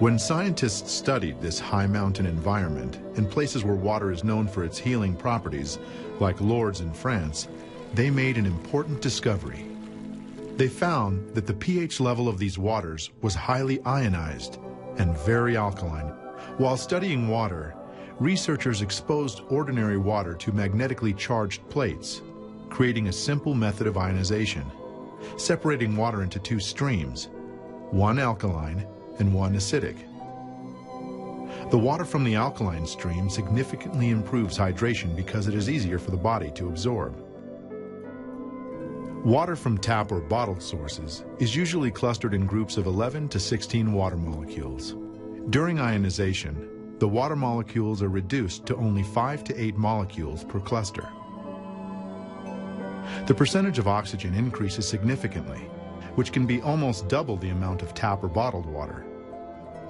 When scientists studied this high mountain environment in places where water is known for its healing properties, like Lourdes in France, they made an important discovery. They found that the pH level of these waters was highly ionized and very alkaline. While studying water, researchers exposed ordinary water to magnetically charged plates, creating a simple method of ionization, separating water into two streams, one alkaline and one acidic. The water from the alkaline stream significantly improves hydration because it is easier for the body to absorb. Water from tap or bottled sources is usually clustered in groups of 11 to 16 water molecules. During ionization, the water molecules are reduced to only 5 to 8 molecules per cluster. The percentage of oxygen increases significantly, which can be almost double the amount of tap or bottled water,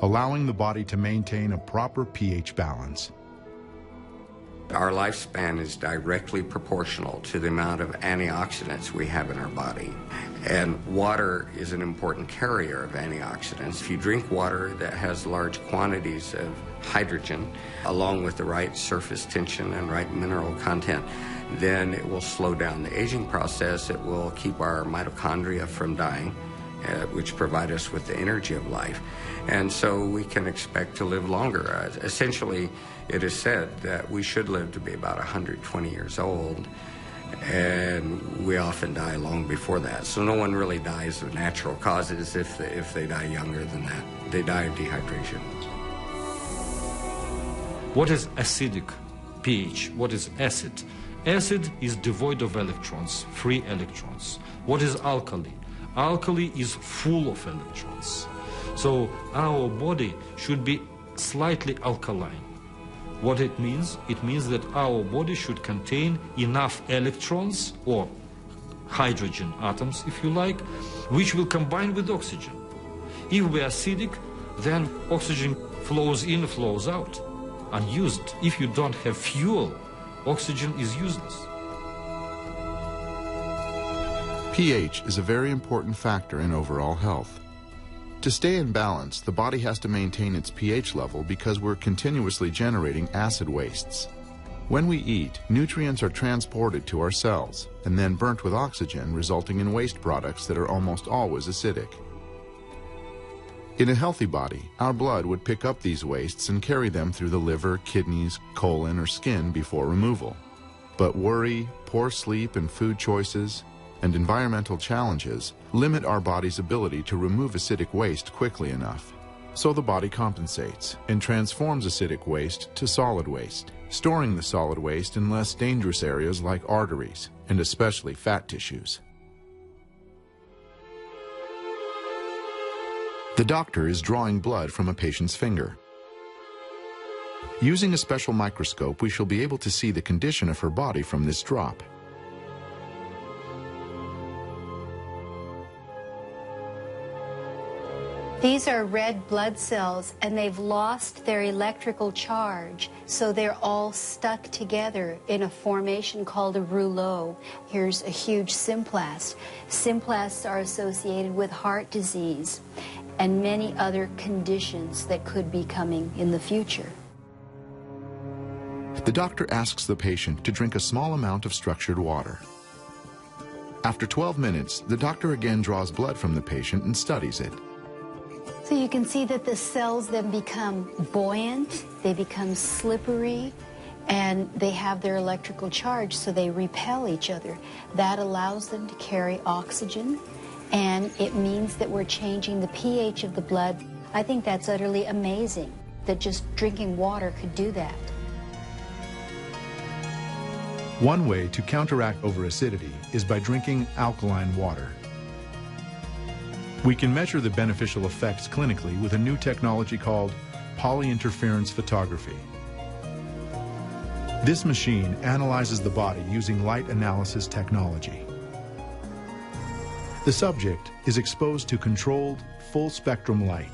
allowing the body to maintain a proper pH balance. Our lifespan is directly proportional to the amount of antioxidants we have in our body. And water is an important carrier of antioxidants. If you drink water that has large quantities of hydrogen, along with the right surface tension and right mineral content, then it will slow down the aging process. It will keep our mitochondria from dying, which provide us with the energy of life. And so we can expect to live longer. Essentially, it is said that we should live to be about 120 years old, and we often die long before that. So no one really dies of natural causes if they die younger than that. They die of dehydration. What is acidic pH? What is acid? Acid is devoid of electrons, free electrons. What is alkali? Alkali is full of electrons. So our body should be slightly alkaline. What it means? It means that our body should contain enough electrons, or hydrogen atoms, if you like, which will combine with oxygen. If we are acidic, then oxygen flows in, flows out, unused. If you don't have fuel, oxygen is useless. pH is a very important factor in overall health. To stay in balance, the body has to maintain its pH level because we're continuously generating acid wastes. When we eat, nutrients are transported to our cells and then burnt with oxygen, resulting in waste products that are almost always acidic. In a healthy body, our blood would pick up these wastes and carry them through the liver, kidneys, colon, or skin before removal. But worry, poor sleep and food choices, and environmental challenges limit our body's ability to remove acidic waste quickly enough. So the body compensates and transforms acidic waste to solid waste, storing the solid waste in less dangerous areas like arteries, and especially fat tissues. The doctor is drawing blood from a patient's finger. Using a special microscope, we shall be able to see the condition of her body from this drop. These are red blood cells, and they've lost their electrical charge, so they're all stuck together in a formation called a rouleau. Here's a huge symplast. Symplasts are associated with heart disease and many other conditions that could be coming in the future. The doctor asks the patient to drink a small amount of structured water. After 12 minutes, the doctor again draws blood from the patient and studies it. So you can see that the cells then become buoyant, they become slippery, and they have their electrical charge, so they repel each other. That allows them to carry oxygen, and it means that we're changing the pH of the blood. I think that's utterly amazing, that just drinking water could do that. One way to counteract overacidity is by drinking alkaline water. We can measure the beneficial effects clinically with a new technology called polyinterference photography. This machine analyzes the body using light analysis technology. The subject is exposed to controlled, full-spectrum light.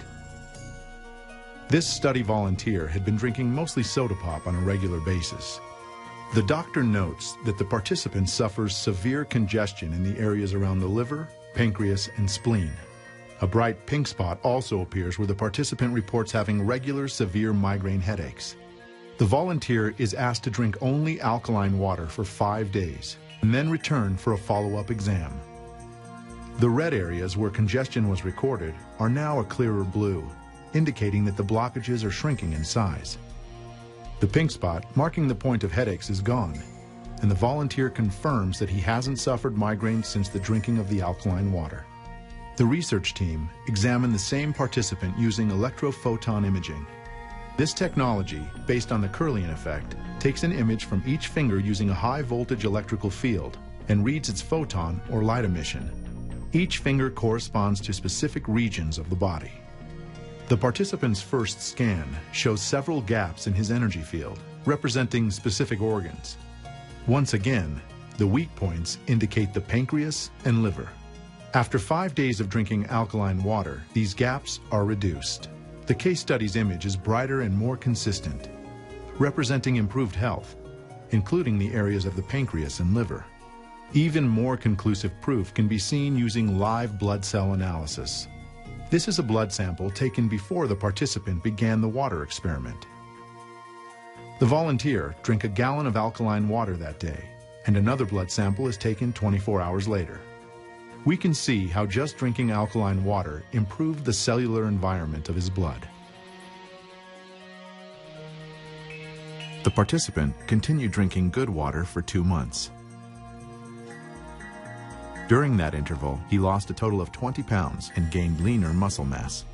This study volunteer had been drinking mostly soda pop on a regular basis. The doctor notes that the participant suffers severe congestion in the areas around the liver, pancreas, and spleen. A bright pink spot also appears where the participant reports having regular severe migraine headaches. The volunteer is asked to drink only alkaline water for 5 days and then return for a follow-up exam. The red areas where congestion was recorded are now a clearer blue, indicating that the blockages are shrinking in size. The pink spot, marking the point of headaches, is gone, and the volunteer confirms that he hasn't suffered migraines since the drinking of the alkaline water. The research team examined the same participant using electrophoton imaging. This technology, based on the Kirlian effect, takes an image from each finger using a high-voltage electrical field and reads its photon or light emission. Each finger corresponds to specific regions of the body. The participant's first scan shows several gaps in his energy field, representing specific organs. Once again, the weak points indicate the pancreas and liver. After 5 days of drinking alkaline water, these gaps are reduced. The case study's image is brighter and more consistent, representing improved health, including the areas of the pancreas and liver. Even more conclusive proof can be seen using live blood cell analysis. This is a blood sample taken before the participant began the water experiment. The volunteer drank a gallon of alkaline water that day, and another blood sample is taken 24 hours later. We can see how just drinking alkaline water improved the cellular environment of his blood. The participant continued drinking good water for 2 months. During that interval, he lost a total of 20 pounds and gained leaner muscle mass.